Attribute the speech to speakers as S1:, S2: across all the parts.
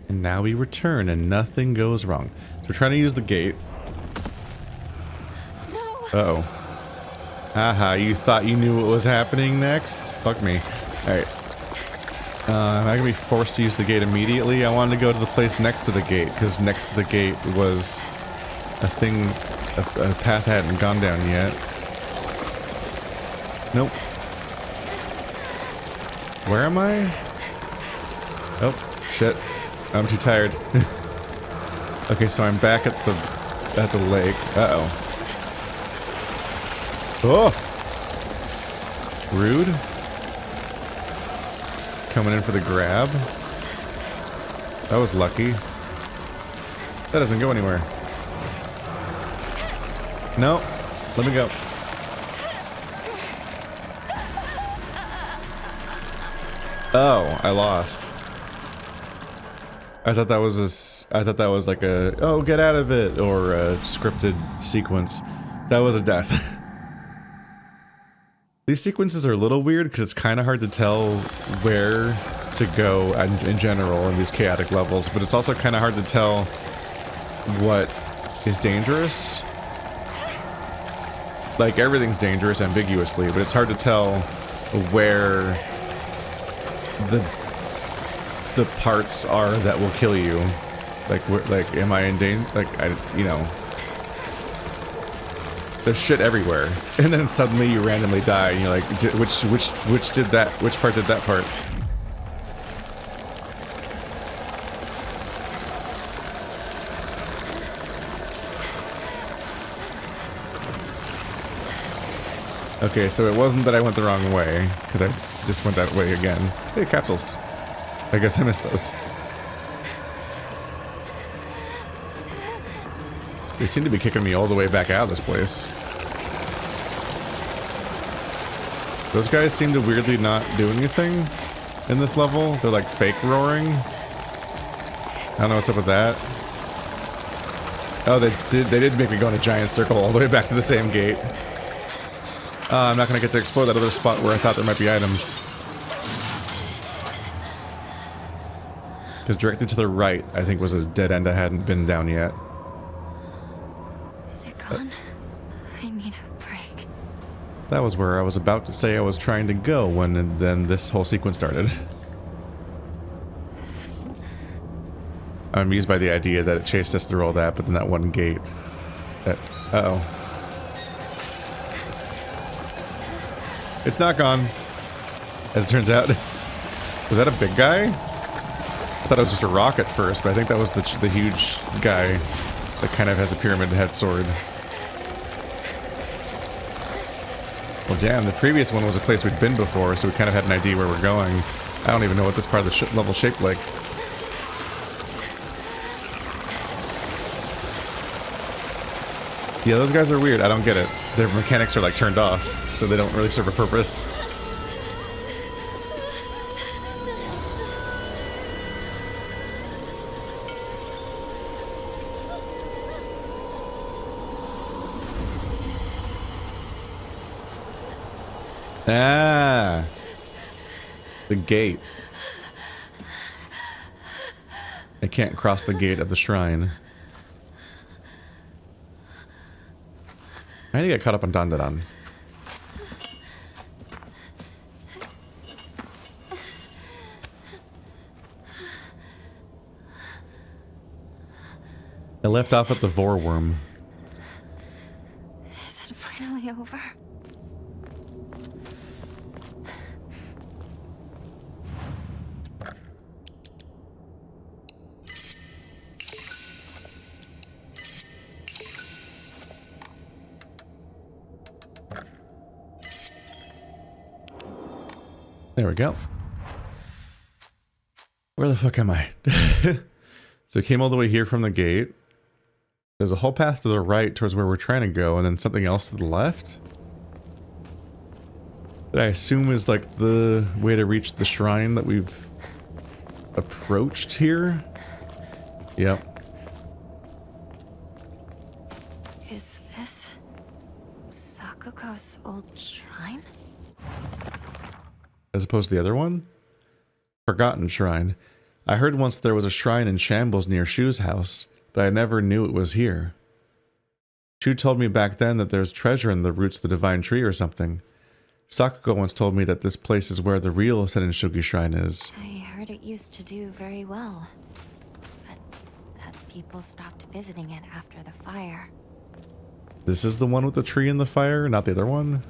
S1: And now we return and nothing goes wrong. So we're trying to use the gate.
S2: No.
S1: Uh-oh. Haha, you thought you knew what was happening next? Fuck me. Alright. Am I gonna be forced to use the gate immediately? I wanted to go to the place next to the gate, because next to the gate was a thing, a path hadn't gone down yet. Nope. Where am I? Oh, shit. I'm too tired. Okay, so I'm back at the lake. Uh-oh. Oh! Rude. Coming in for the grab. That was lucky. That doesn't go anywhere. No. Let me go. Oh, I lost. I thought that was like a, oh, get out of it, or a scripted sequence. That was a death. These sequences are a little weird because it's kind of hard to tell where to go in general in these chaotic levels, but it's also kind of hard to tell what is dangerous. Like, everything's dangerous ambiguously, but it's hard to tell where the parts are that will kill you. Like, am I in danger? Like, you know. There's shit everywhere, and then suddenly you randomly die, and you're like, which did that? Which part did that part? Okay, so it wasn't that I went the wrong way, because I just went that way again. Hey, capsules. I guess I missed those. They seem to be kicking me all the way back out of this place. Those guys seem to weirdly not do anything in this level. They're like fake roaring. I don't know what's up with that. Oh, they did make me go in a giant circle all the way back to the same gate. I'm not gonna get to explore that other spot where I thought there might be items. Because directly to the right, I think, was a dead end I hadn't been down yet.
S2: Is it gone? I need a break.
S1: That was where I was about to say I was trying to go when then this whole sequence started. I'm amused by the idea that it chased us through all that, but then that one gate. Uh-oh. It's not gone, as it turns out. Was that a big guy? I thought it was just a rock at first, but I think that was the huge guy that kind of has a pyramid head sword. Well, damn, the previous one was a place we'd been before, so we kind of had an idea where we're going. I don't even know what this part of the level shaped like. Yeah, those guys are weird. I don't get it. Their mechanics are like turned off, so they don't really serve a purpose. Ah, the gate. I can't cross the gate of the shrine. I need to get caught up on Dandadan. I left off at the Vor worm.
S2: Is it finally over?
S1: There we go. Where the fuck am I? So I came all the way here from the gate. There's a whole path to the right towards where we're trying to go, and then something else to the left. That I assume is like the way to reach the shrine that we've approached here. Yep.
S2: Is this Sakuga's old shrine?
S1: As opposed to the other one? Forgotten Shrine. I heard once there was a shrine in shambles near Shu's house, but I never knew it was here. Shu told me back then that there's treasure in the roots of the divine tree or something. Sakuko once told me that this place is where the real Senninsugi shrine is.
S2: I heard it used to do very well, but that people stopped visiting it after the fire.
S1: This is the one with the tree and the fire, not the other one?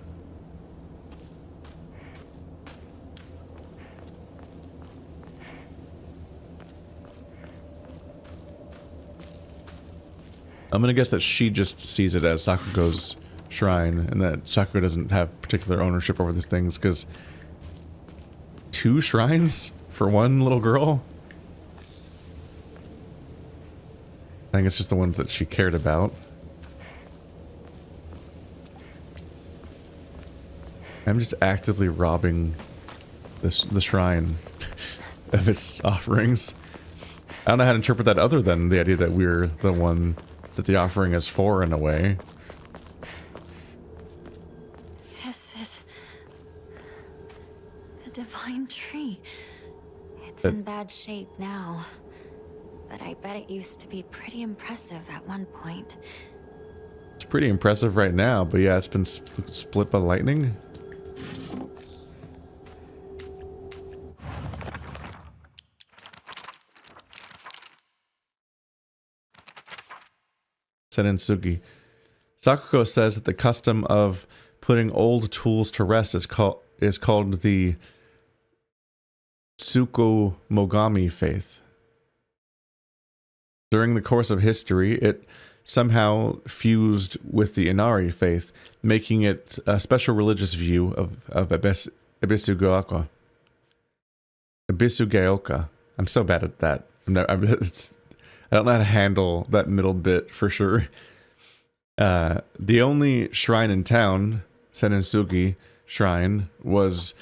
S1: I'm gonna guess that she just sees it as Sakuko's shrine, and that Sakuko doesn't have particular ownership over these things, because 2 shrines for one little girl? I think it's just the ones that she cared about. I'm just actively robbing the shrine of its offerings. I don't know how to interpret that other than the idea that we're the one that the offering is for, in a way.
S2: This is the divine tree. It's in bad shape now, but I bet it used to be pretty impressive at one point.
S1: It's pretty impressive right now, but yeah, it's been split by lightning. Senninsugi. Sakuko says that the custom of putting old tools to rest is called the Tsukumogami faith. During the course of history, it somehow fused with the Inari faith, making it a special religious view of Ebisugaoka. Ebisugaoka. I'm so bad at that. I don't know how to handle that middle bit for sure. The only shrine in town, Senninsugi Shrine, was,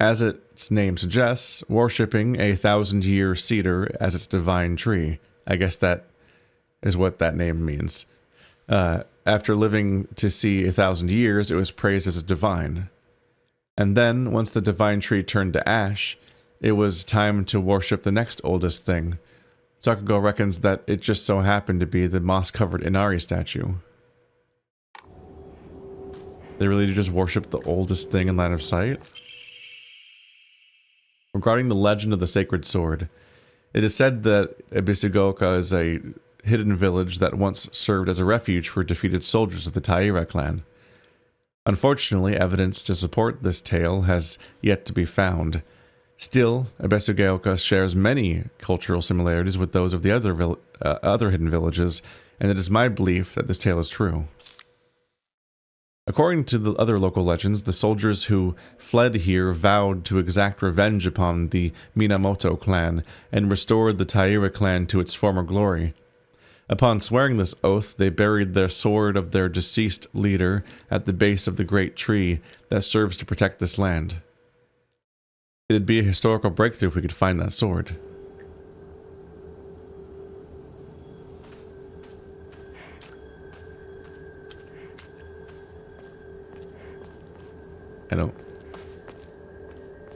S1: as its name suggests, worshipping a 1,000-year cedar as its divine tree. I guess that is what that name means. After living to see 1,000 years, it was praised as divine. And then, once the divine tree turned to ash, it was time to worship the next oldest thing. Sakugo reckons that it just so happened to be the moss-covered Inari statue. They really do just worship the oldest thing in line of sight? Regarding the legend of the sacred sword, it is said that Ebisugaoka is a hidden village that once served as a refuge for defeated soldiers of the Taira clan. Unfortunately, evidence to support this tale has yet to be found. Still, Ebisugaoka shares many cultural similarities with those of the other hidden villages, and it is my belief that this tale is true. According to the other local legends, the soldiers who fled here vowed to exact revenge upon the Minamoto clan and restored the Taira clan to its former glory. Upon swearing this oath, they buried their sword of their deceased leader at the base of the great tree that serves to protect this land. It'd be a historical breakthrough if we could find that sword.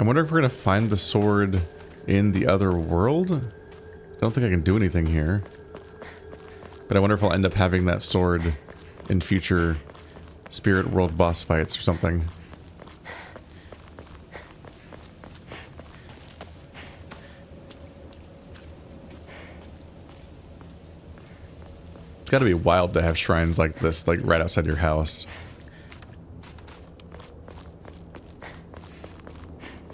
S1: I wonder if we're gonna find the sword in the other world? I don't think I can do anything here. But I wonder if I'll end up having that sword in future Spirit World boss fights or something. It's gotta be wild to have shrines like this, like right outside your house.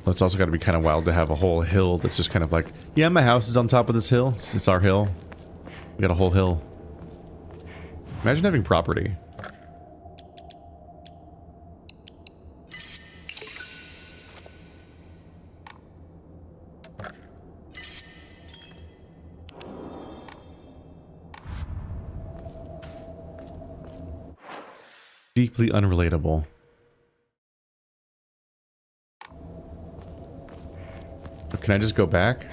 S1: Well, it's also gotta be kind of wild to have a whole hill that's just kind of like, yeah, my house is on top of this hill. It's our hill. We got a whole hill. Imagine having property. Deeply unrelatable. Can I just go back?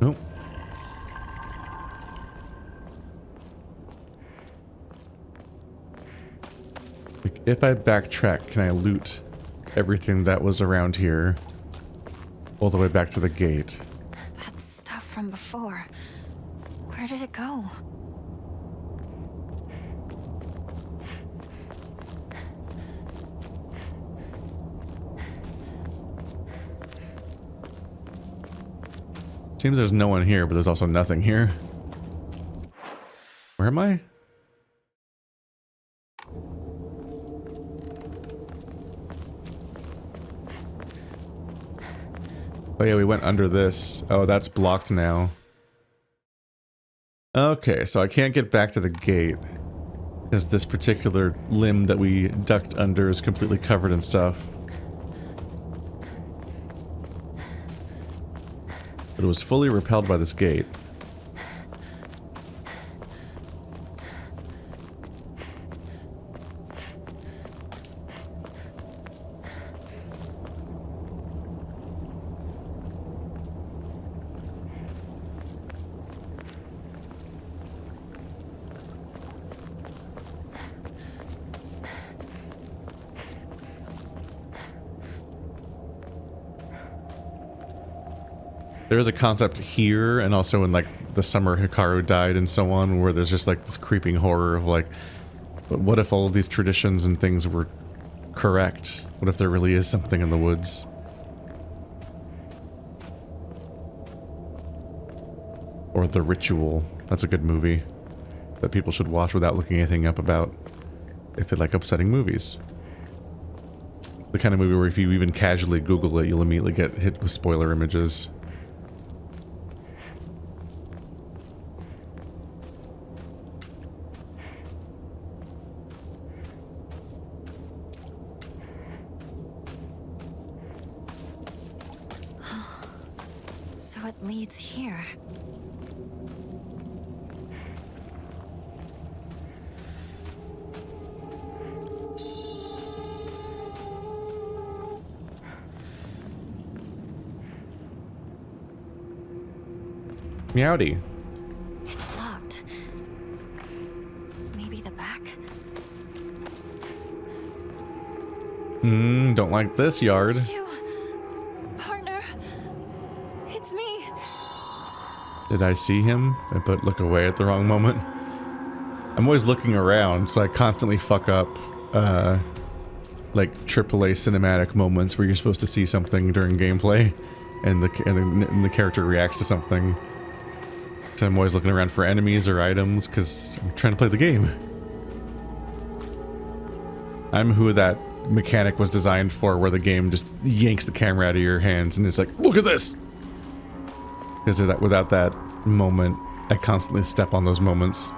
S1: Nope. Like, if I backtrack, can I loot everything that was around here? all the way back to the gate.
S2: That stuff from before. Where did it go?
S1: Seems there's no one here, but there's also nothing here. Where am I? Oh yeah, we went under this. Oh, that's blocked now. Okay, so I can't get back to the gate because this particular limb that we ducked under is completely covered in stuff. But it was fully repelled by this gate. There is a concept here and also in like the summer Hikaru died and so on, where there's just like this creeping horror of like, what if all of these traditions and things were correct? What if there really is something in the woods? Or The Ritual. That's a good movie that people should watch without looking anything up about if they like upsetting movies. The kind of movie where if you even casually Google it, you'll immediately get hit with spoiler images.
S2: So it leads here.
S1: Meowdy.
S2: It's locked. Maybe the back?
S1: Don't like this yard.
S2: Shoo. Partner. It's me.
S1: Did I see him? But look away at the wrong moment. I'm always looking around, so I constantly fuck up, like AAA cinematic moments where you're supposed to see something during gameplay, and the character reacts to something. So I'm always looking around for enemies or items, because I'm trying to play the game. I'm who that mechanic was designed for, where the game just yanks the camera out of your hands, and it's like, look at this! Because without that moment, I constantly step on those moments.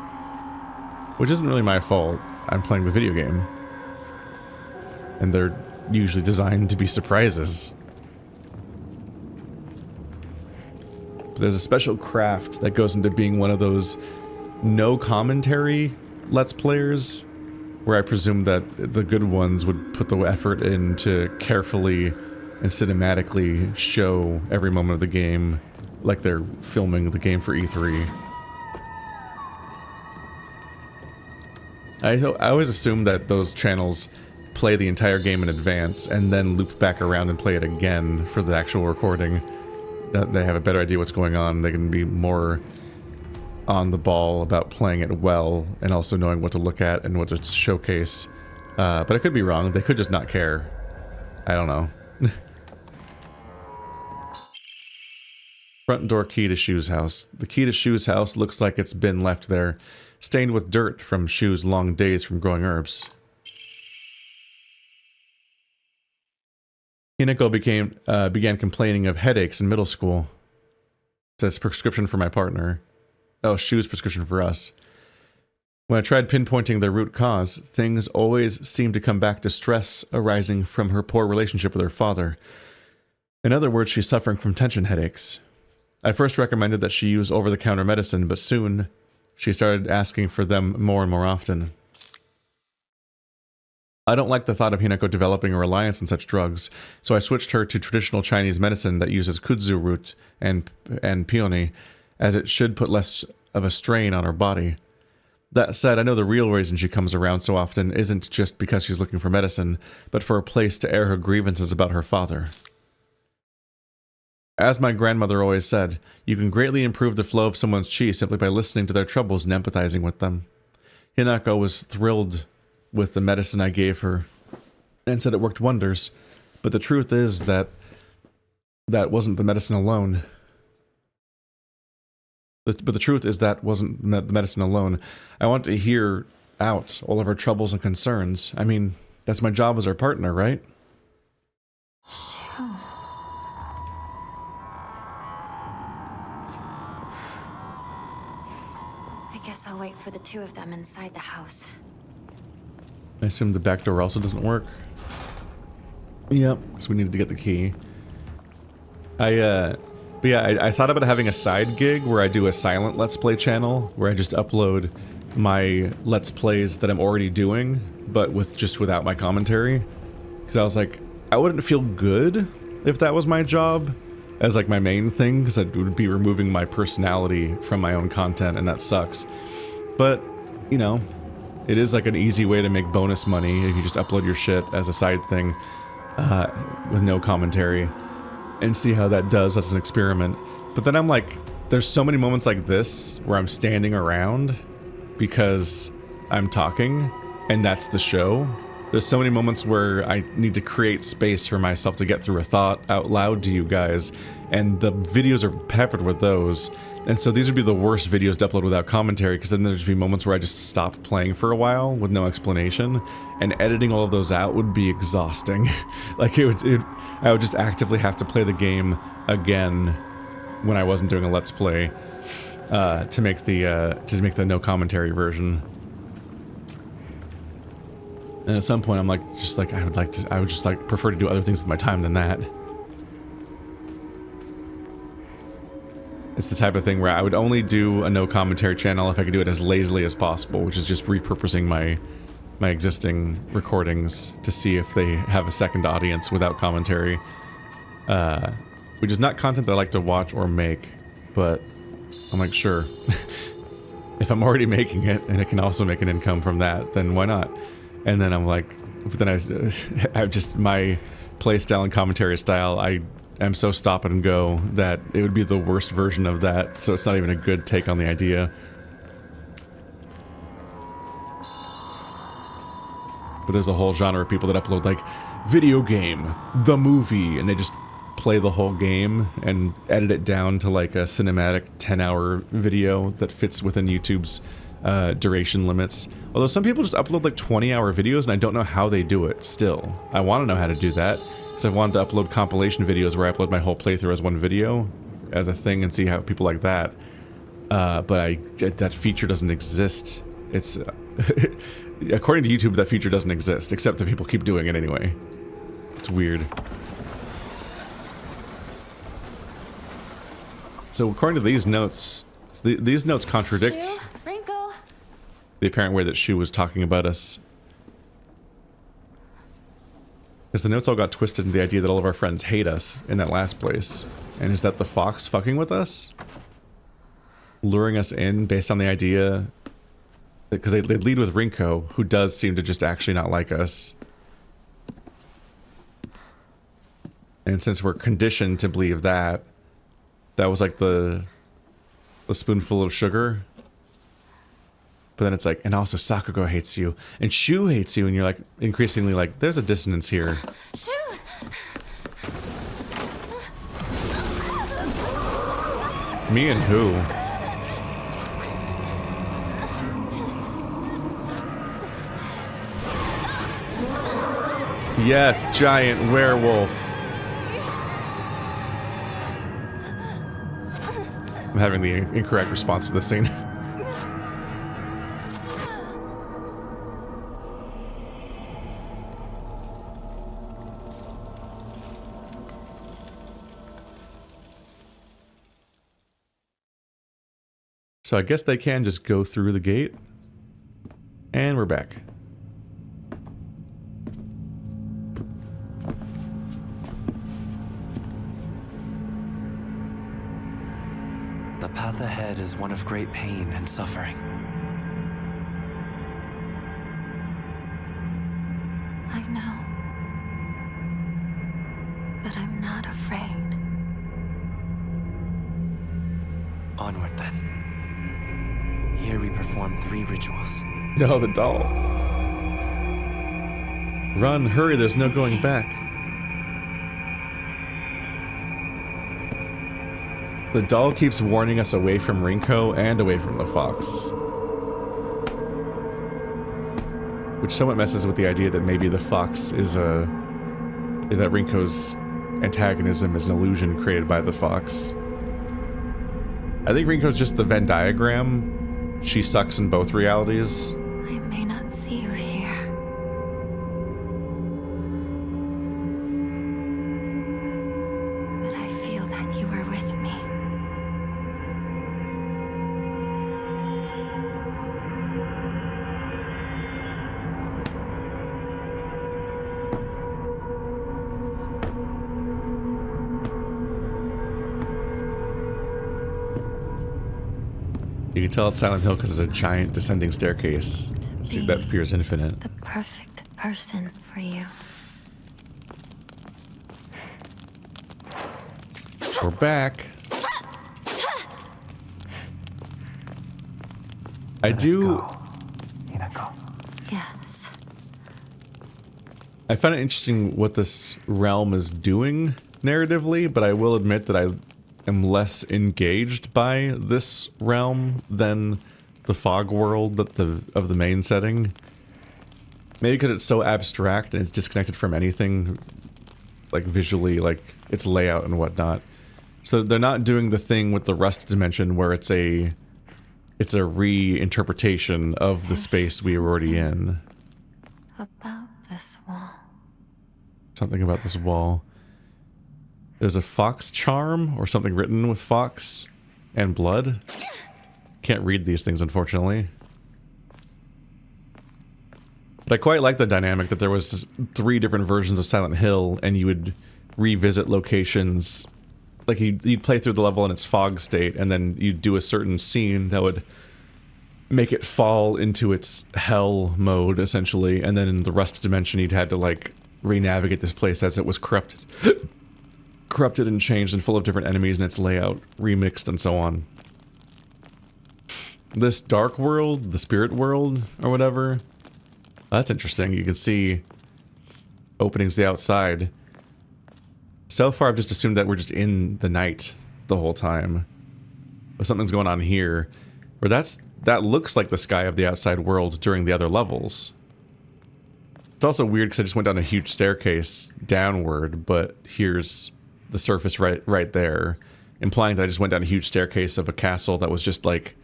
S1: Which isn't really my fault. I'm playing the video game. And they're usually designed to be surprises. But there's a special craft that goes into being one of those no commentary Let's Players, where I presume that the good ones would put the effort in to carefully and cinematically show every moment of the game like they're filming the game for E3. I always assume that those channels play the entire game in advance and then loop back around and play it again for the actual recording. That they have a better idea what's going on. They can be more on the ball about playing it well and also knowing what to look at and what to showcase. But I could be wrong. They could just not care. I don't know. Front door key to Shu's house. The key to Shu's house looks like it's been left there, stained with dirt from Shu's long days from growing herbs. Hinako began complaining of headaches in middle school. It says prescription for my partner. Oh, Shu's prescription for us. When I tried pinpointing the root cause, things always seemed to come back to stress arising from her poor relationship with her father. In other words, she's suffering from tension headaches. I first recommended that she use over-the-counter medicine, but soon she started asking for them more and more often. I don't like the thought of Hinako developing a reliance on such drugs, so I switched her to traditional Chinese medicine that uses kudzu root and peony, as it should put less of a strain on her body. That said, I know the real reason she comes around so often isn't just because she's looking for medicine, but for a place to air her grievances about her father. As my grandmother always said, you can greatly improve the flow of someone's chi simply by listening to their troubles and empathizing with them. Hinako was thrilled with the medicine I gave her and said it worked wonders, but the truth is that that wasn't the medicine alone. But the truth is that wasn't the medicine alone. I want to hear out all of her troubles and concerns. I mean, that's my job as her partner, right?
S2: I guess I'll wait for the two of them inside the house.
S1: I assume the back door also doesn't work. Yep, because we needed to get the key. But yeah, I thought about having a side gig where I do a silent Let's Play channel, where I just upload my Let's Plays that I'm already doing, but without my commentary. Because I was like, I wouldn't feel good if that was my job as like my main thing, because it would be removing my personality from my own content, and that sucks. But, you know, it is like an easy way to make bonus money if you just upload your shit as a side thing with no commentary. And see how that does as an experiment. But then I'm like, there's so many moments like this where I'm standing around because I'm talking, and that's the show. There's so many moments where I need to create space for myself to get through a thought out loud to you guys, and the videos are peppered with those. And so these would be the worst videos to upload without commentary, because then there'd just be moments where I just stop playing for a while with no explanation, and editing all of those out would be exhausting. Like I would just actively have to play the game again when I wasn't doing a Let's Play to make the no commentary version. And at some point, I'm like, I would just like prefer to do other things with my time than that. It's the type of thing where I would only do a no commentary channel if I could do it as lazily as possible, which is just repurposing my existing recordings to see if they have a second audience without commentary. Which is not content that I like to watch or make, but I'm like, sure. If I'm already making it and it can also make an income from that, then why not? And then I'm like, but then I've just, my play style and commentary style, I am so stop it and go that it would be the worst version of that, so it's not even a good take on the idea. But there's a whole genre of people that upload like video game, the movie, and they just play the whole game and edit it down to like a cinematic 10-hour video that fits within YouTube's duration limits. Although some people just upload like 20-hour videos, and I don't know how they do it still. I want to know how to do that, because I've wanted to upload compilation videos where I upload my whole playthrough as one video as a thing and see how people like that. But that feature doesn't exist. It's according to YouTube, that feature doesn't exist, except that people keep doing it anyway. It's weird. So according to these notes, these notes contradict the apparent way that Shu was talking about us. Because the notes all got twisted into the idea that all of our friends hate us in that last place. And is that the fox fucking with us? Luring us in based on the idea... Because they lead with Rinko, who does seem to just actually not like us. And since we're conditioned to believe that, that was like the spoonful of sugar. But then it's like, and also Sakugo hates you, and Shu hates you, and you're like, increasingly like, there's a dissonance here.
S2: Shu!
S1: Me and who? Yes, giant werewolf. I'm having the incorrect response to this scene. So I guess they can just go through the gate. And we're back.
S3: The path ahead is one of great pain and suffering.
S2: I know. But I'm not afraid.
S3: Onward then. Here we perform 3 rituals.
S1: Oh, the doll. Run, hurry, there's no going back. The doll keeps warning us away from Rinko and away from the fox. Which somewhat messes with the idea that maybe the fox is that Rinko's antagonism is an illusion created by the fox. I think Rinko's just the Venn diagram. She sucks in both realities.
S2: I may not see you here, but I feel that you are with me.
S1: You can tell it's Silent Hill because it's a giant descending staircase. See, that appears infinite.
S2: The perfect person for you.
S1: We're back. I do.
S3: Hinako.
S2: Yes.
S1: I find it interesting what this realm is doing narratively, but I will admit that I am less engaged by this realm than the fog world of the main setting. Maybe because it's so abstract and it's disconnected from anything, like visually, like its layout and whatnot. So they're not doing the thing with the Rust dimension where it's a reinterpretation of the space we were already in.
S2: About this wall.
S1: Something about this wall. There's a fox charm or something written with fox and blood. Can't read these things, unfortunately. But I quite like the dynamic that there was 3 different versions of Silent Hill and you would revisit locations. Like you'd play through the level in its fog state and then you'd do a certain scene that would make it fall into its hell mode, essentially. And then in the Rust dimension, you'd had to like re-navigate this place as it was corrupted and changed and full of different enemies and its layout remixed and so on. This dark world, the spirit world or whatever, that's interesting. You can see openings to the outside. So far I've just assumed that we're just in the night the whole time. But something's going on here. Or that looks like the sky of the outside world during the other levels. It's also weird because I just went down a huge staircase downward, but here's the surface right there, implying that I just went down a huge staircase of a castle that was just like,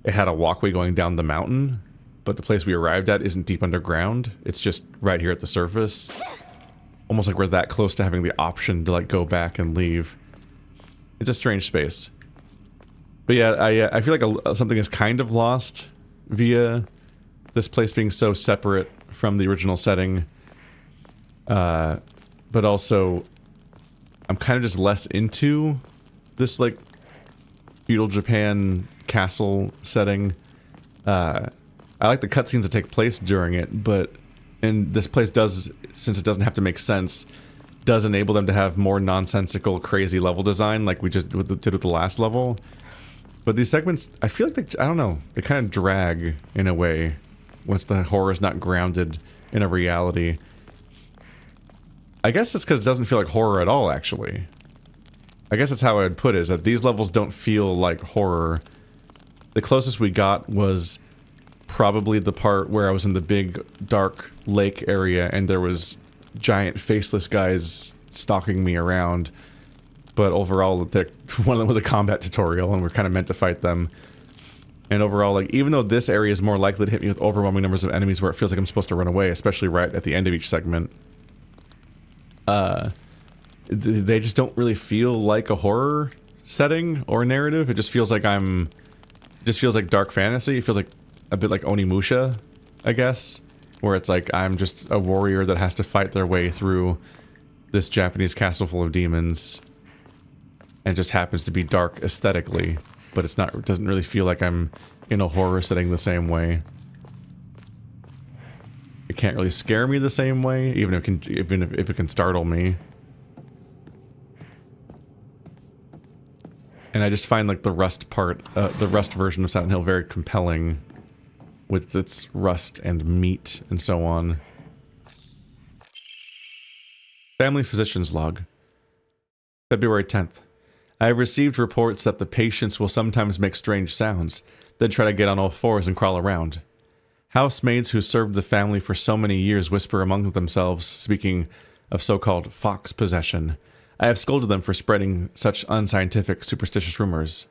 S1: it had a walkway going down the mountain, but the place we arrived at isn't deep underground. It's just right here at the surface. Almost like we're that close to having the option to like go back and leave. It's a strange space. But yeah, I feel like something is kind of lost via this place being so separate from the original setting. But also, I'm kind of just less into this like feudal Japan castle setting. I like the cutscenes that take place during it, and this place does, since it doesn't have to make sense, does enable them to have more nonsensical, crazy level design like we just did with the last level. But these segments, I feel like I don't know, they kind of drag in a way once the horror is not grounded in a reality. I guess it's because it doesn't feel like horror at all, actually. I guess that's how I would put it, is that these levels don't feel like horror. The closest we got was probably the part where I was in the big, dark lake area and there was giant faceless guys stalking me around. But overall, one of them was a combat tutorial and we're kind of meant to fight them. And overall, like, even though this area is more likely to hit me with overwhelming numbers of enemies where it feels like I'm supposed to run away, especially right at the end of each segment, they just don't really feel like a horror setting or narrative. It just feels like dark fantasy. It feels like a bit like Onimusha, I guess, where it's like I'm just a warrior that has to fight their way through this Japanese castle full of demons, and it just happens to be dark aesthetically, but it's not. It doesn't really feel like I'm in a horror setting the same way. It can't really scare me the same way, even if it can startle me. And I just find like the rust part, the rust version of Silent Hill very compelling with its rust and meat and so on. Family Physician's Log. February 10th. I have received reports that the patients will sometimes make strange sounds, then try to get on all fours and crawl around. Housemaids who served the family for so many years whisper among themselves, speaking of so-called fox possession. I have scolded them for spreading such unscientific, superstitious rumors.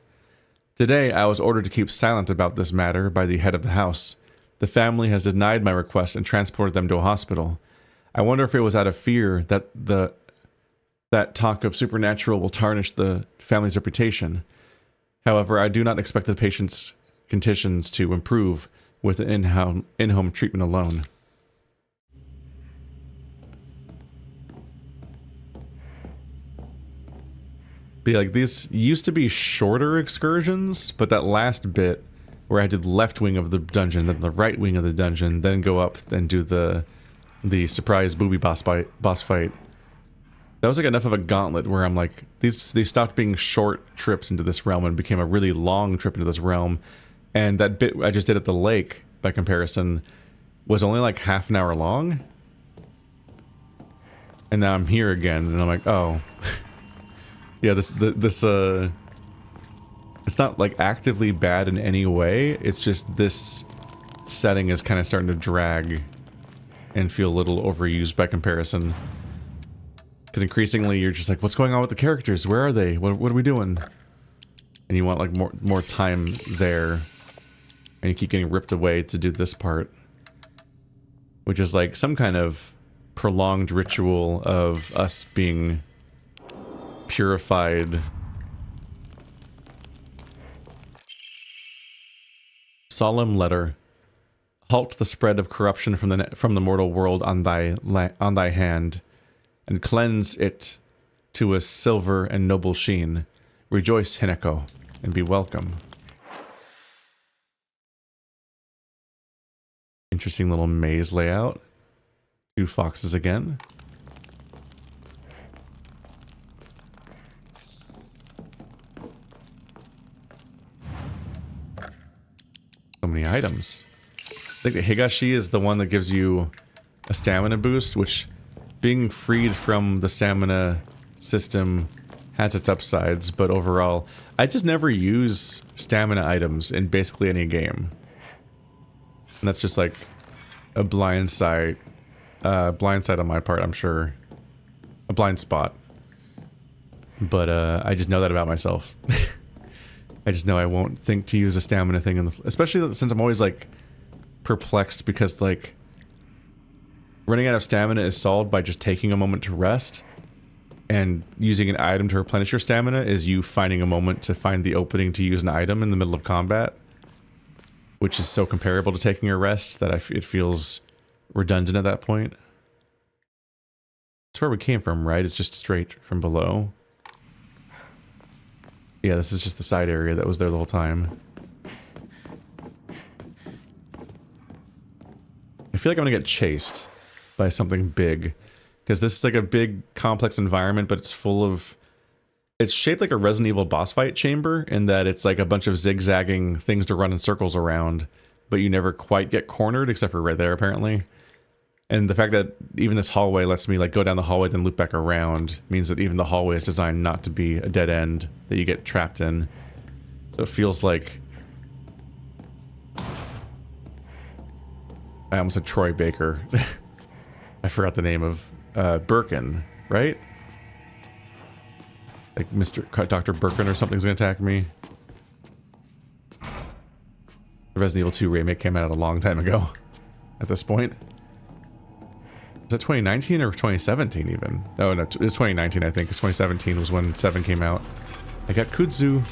S1: Today, I was ordered to keep silent about this matter by the head of the house. The family has denied my request and transported them to a hospital. I wonder if it was out of fear that that talk of supernatural will tarnish the family's reputation. However, I do not expect the patient's conditions to improve with in-home treatment alone. Be like, these used to be shorter excursions, but that last bit where I did the left wing of the dungeon, then the right wing of the dungeon, then go up and do the surprise booby boss fight. That was like enough of a gauntlet where I'm like, they stopped being short trips into this realm and became a really long trip into this realm. And that bit I just did at the lake, by comparison, was only like half an hour long. And now I'm here again, and I'm like, oh. Yeah, this it's not like actively bad in any way. It's just this setting is kind of starting to drag and feel a little overused by comparison. Because increasingly you're just like, what's going on with the characters? Where are they? What are we doing? And you want like more time there. And you keep getting ripped away to do this part. Which is like some kind of prolonged ritual of us being purified. Solemn letter. Halt the spread of corruption from the mortal world on thy hand, and cleanse it to a silver and noble sheen. Rejoice, Hinako, and be welcome. Interesting little maze layout. 2 foxes again. So many items. I think the Higashi is the one that gives you a stamina boost, which being freed from the stamina system has its upsides, but overall, I just never use stamina items in basically any game. And that's just like a blind sight on my part, I'm sure. A blind spot. But I just know that about myself. I just know I won't think to use a stamina thing, especially since I'm always like perplexed because like running out of stamina is solved by just taking a moment to rest, and using an item to replenish your stamina is you finding a moment to find the opening to use an item in the middle of combat, which is so comparable to taking a rest that it feels redundant at that point. That's where we came from, right? It's just straight from below. Yeah, this is just the side area that was there the whole time. I feel like I'm gonna get chased by something big. Because this is like a big, complex environment, but it's full of... It's shaped like a Resident Evil boss fight chamber, in that it's like a bunch of zigzagging things to run in circles around, but you never quite get cornered, except for right there, apparently. And the fact that even this hallway lets me like go down the hallway then loop back around means that even the hallway is designed not to be a dead end that you get trapped in. So it feels like... I almost said Troy Baker. I forgot the name of Birkin, right? Like Dr. Birkin or something's gonna attack me. The Resident Evil 2 remake came out a long time ago at this point. Is it 2019 or 2017 even? No, it was 2019 I think, because 2017 was when 7 came out. I got Kudzu.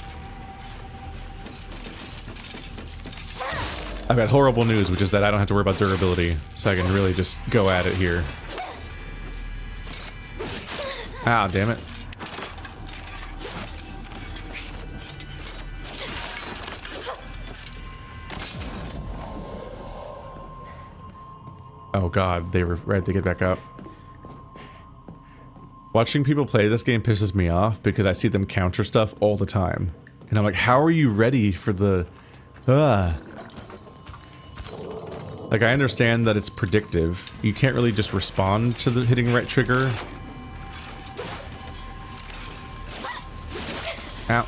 S1: I've got horrible news, which is that I don't have to worry about durability, so I can really just go at it here. Ah, damn it. Oh god, they were right to get back up. Watching people play this game pisses me off because I see them counter stuff all the time. And I'm like, how are you ready for the... Like, I understand that it's predictive. You can't really just respond to the hitting right trigger. Ow.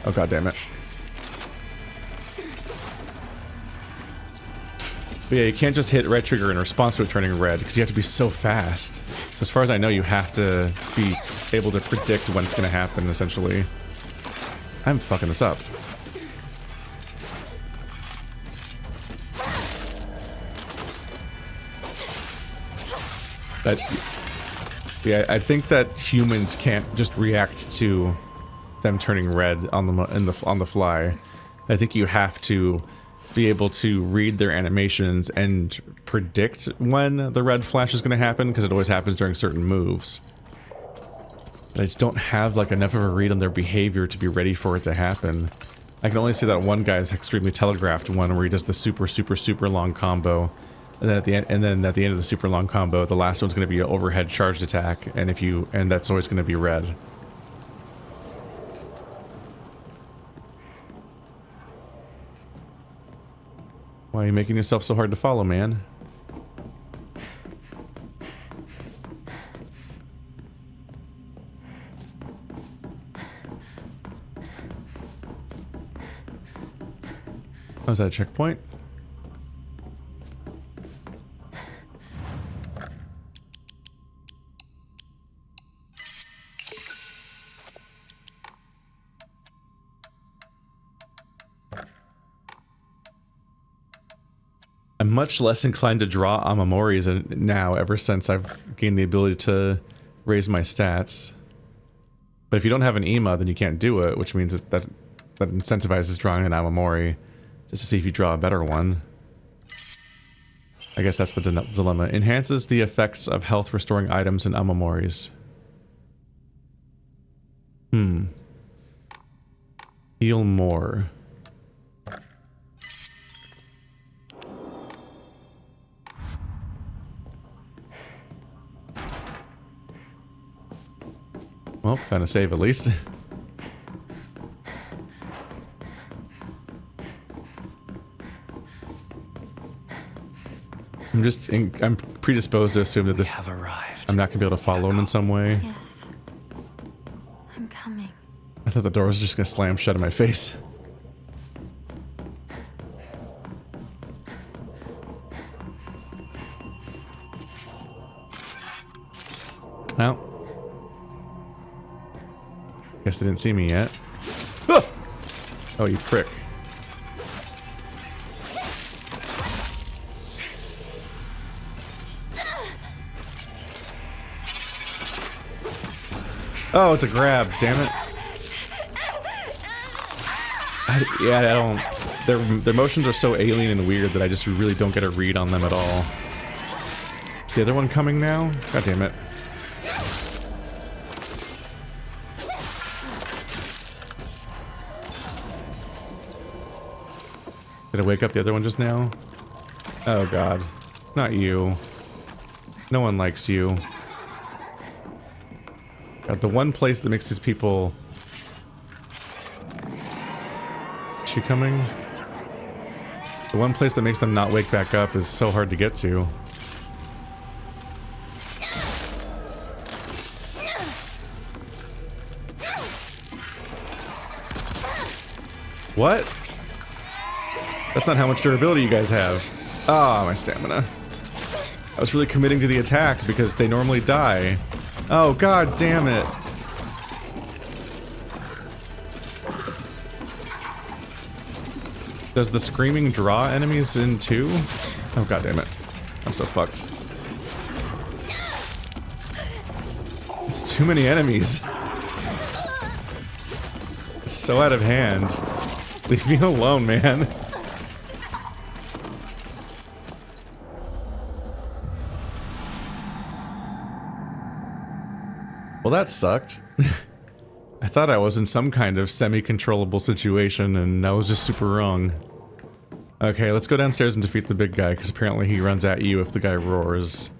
S1: Oh, god damn it. But yeah, you can't just hit right trigger in response to it turning red, because you have to be so fast. So as far as I know, you have to be able to predict when it's going to happen, essentially. I'm fucking this up. Yeah, I think that humans can't just react to them turning red on the fly. I think you have to be able to read their animations and predict when the red flash is going to happen, because it always happens during certain moves. But I just don't have like enough of a read on their behavior to be ready for it to happen. I can only see that one guy's extremely telegraphed one where he does the super long combo. And then at the end of the super long combo, the last one's going to be an overhead charged attack, and that's always going to be red. Why are you making yourself so hard to follow, man? Oh, is that a checkpoint? I'm much less inclined to draw Amamoris now, ever since I've gained the ability to raise my stats. But if you don't have an EMA, then you can't do it, which means that incentivizes drawing an Amamori, just to see if you draw a better one. I guess that's the dilemma. Enhances the effects of health restoring items and Amamoris. Heal more. Well, found a save at least. I'm predisposed to assume that this...
S3: have arrived.
S1: I'm not gonna be able to follow him in some way.
S2: Yes. I'm coming.
S1: I thought the door was just gonna slam shut in my face. Well. Guess they didn't see me yet. Ah! Oh, you prick. Oh, it's a grab, damn it. I don't... Their motions are so alien and weird that I just really don't get a read on them at all. Is the other one coming now? God damn it. Did I wake up the other one just now? Oh god. Not you. No one likes you. God, the one place that makes these people... Is she coming? The one place that makes them not wake back up is so hard to get to. What? That's not how much durability you guys have. Ah, my stamina. I was really committing to the attack because they normally die. Oh, god damn it. Does the screaming draw enemies in too? Oh, god damn it. I'm so fucked. It's too many enemies. It's so out of hand. Leave me alone, man. Well, that sucked. I thought I was in some kind of semi-controllable situation, and that was just super wrong. Okay, let's go downstairs and defeat the big guy, because apparently he runs at you if the guy roars.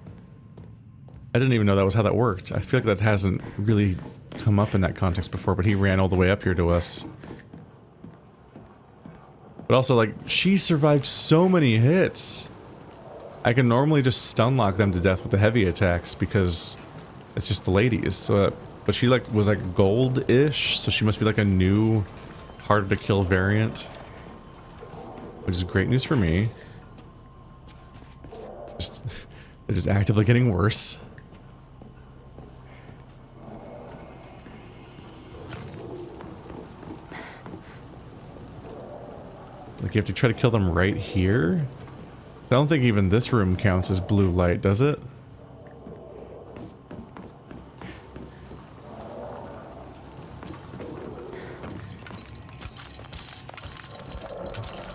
S1: I didn't even know that was how that worked. I feel like that hasn't really come up in that context before, but he ran all the way up here to us. But also, like, she survived so many hits. I can normally just stun lock them to death with the heavy attacks because it's just the ladies. So, but she like was like gold-ish, so she must be like a new, harder to kill variant, which is great news for me. They're just actively getting worse. Like you have to try to kill them right here? So I don't think even this room counts as blue light, does it?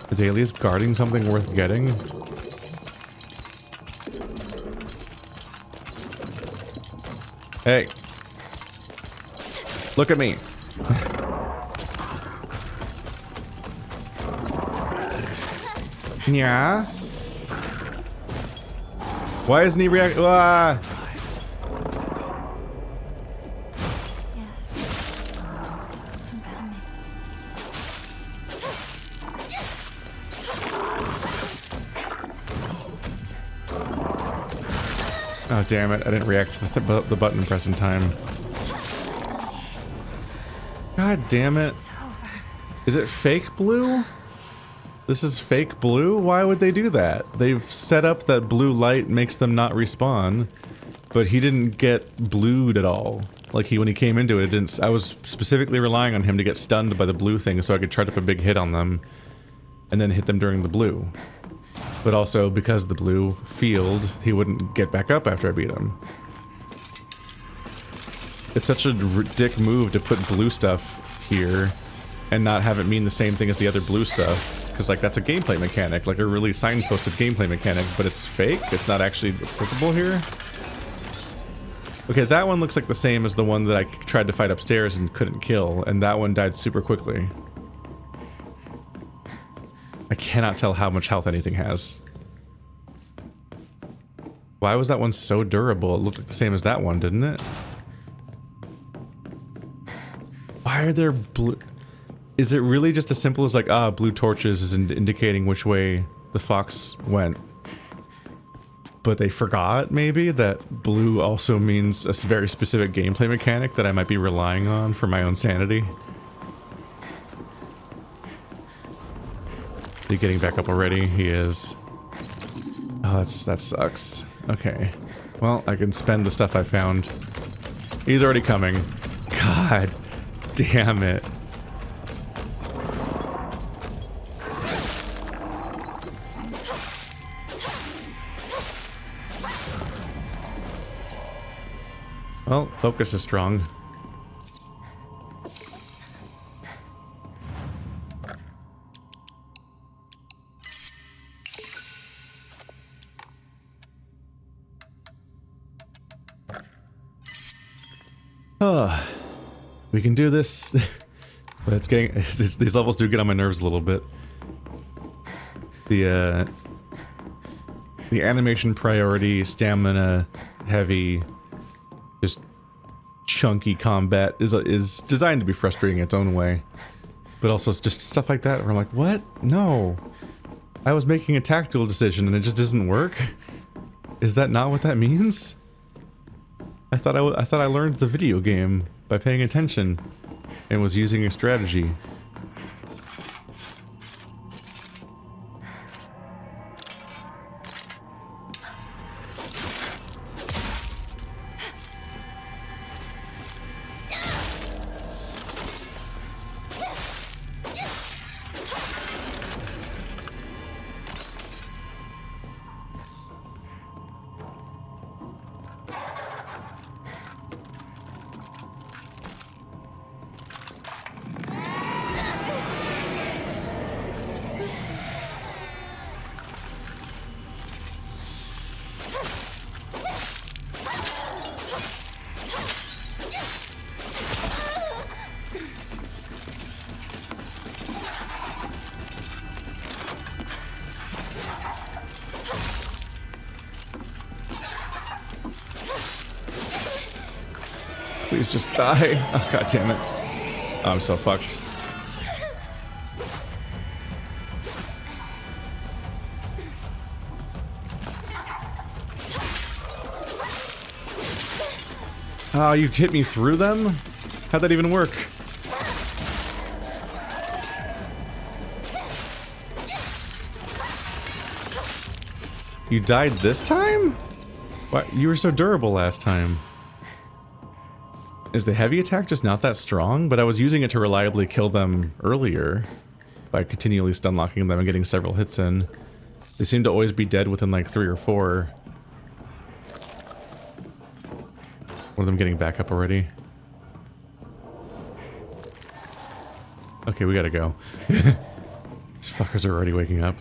S1: Is Alias guarding something worth getting? Hey! Look at me! Yeah? Why isn't he reacting? Ah!
S2: Yes. Compel me.
S1: Oh damn it, I didn't react to the button press in time. God damn it.
S2: It's over.
S1: Is it fake blue? This is fake blue? Why would they do that? They've set up that blue light makes them not respawn, but he didn't get blued at all. Like when he came into it, I was specifically relying on him to get stunned by the blue thing so I could try up a big hit on them and then hit them during the blue. But also because the blue field, he wouldn't get back up after I beat him. It's such a dick move to put blue stuff here and not have it mean the same thing as the other blue stuff. Because, like, that's a gameplay mechanic, like a really signposted gameplay mechanic, but it's fake? It's not actually applicable here? Okay, that one looks like the same as the one that I tried to fight upstairs and couldn't kill, and that one died super quickly. I cannot tell how much health anything has. Why was that one so durable? It looked like the same as that one, didn't it? Why are there blue... Is it really just as simple as like, blue torches is indicating which way the fox went? But they forgot, maybe, that blue also means a very specific gameplay mechanic that I might be relying on for my own sanity. Is he getting back up already? He is. Oh, that sucks. Okay. Well, I can spend the stuff I found. He's already coming. God damn it. Well, focus is strong. We can do this. But it's getting these levels do get on my nerves a little bit. The animation priority, stamina heavy, just chunky combat is designed to be frustrating in its own way. But also it's just stuff like that where I'm like, what? No. I was making a tactical decision and it just doesn't work? Is that not what that means? I thought I learned the video game by paying attention and was using a strategy. Please just die. Oh, god damn it. I'm so fucked. Oh, you hit me through them? How'd that even work? You died this time? What? You were so durable last time. Is the heavy attack just not that strong? But I was using it to reliably kill them earlier by continually stun locking them and getting several hits in. They seem to always be dead within like 3 or 4. One of them getting back up already. Okay, we gotta go. These fuckers are already waking up.